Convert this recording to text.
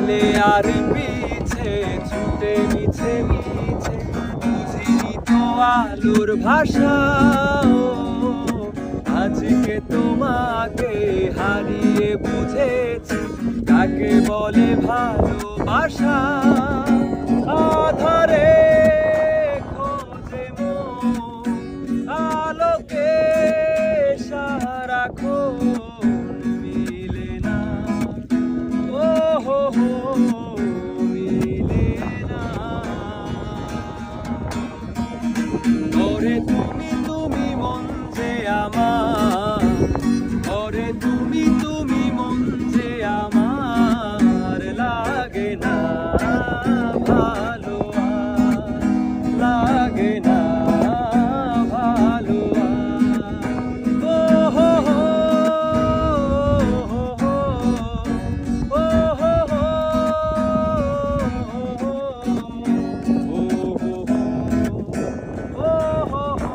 সামনে আর পিছে ছুটে মিছে মিছে বুঝিনি তো আলোর ভাষা আজকে তোমাকে হারিয়ে বুঝেছি কাকে বলে ভালোবাসা আধারে খোঁজে মন আলোকে সারাক্ষণ মিলে না ও হো হো মিলে না ওরে তুমি তুমি মন যে আমার ওরে তুমি তুমি মন যে আমার লাগে না ভালো আর লাগে না ভালো ও হো হো ও হো হো ও হো হো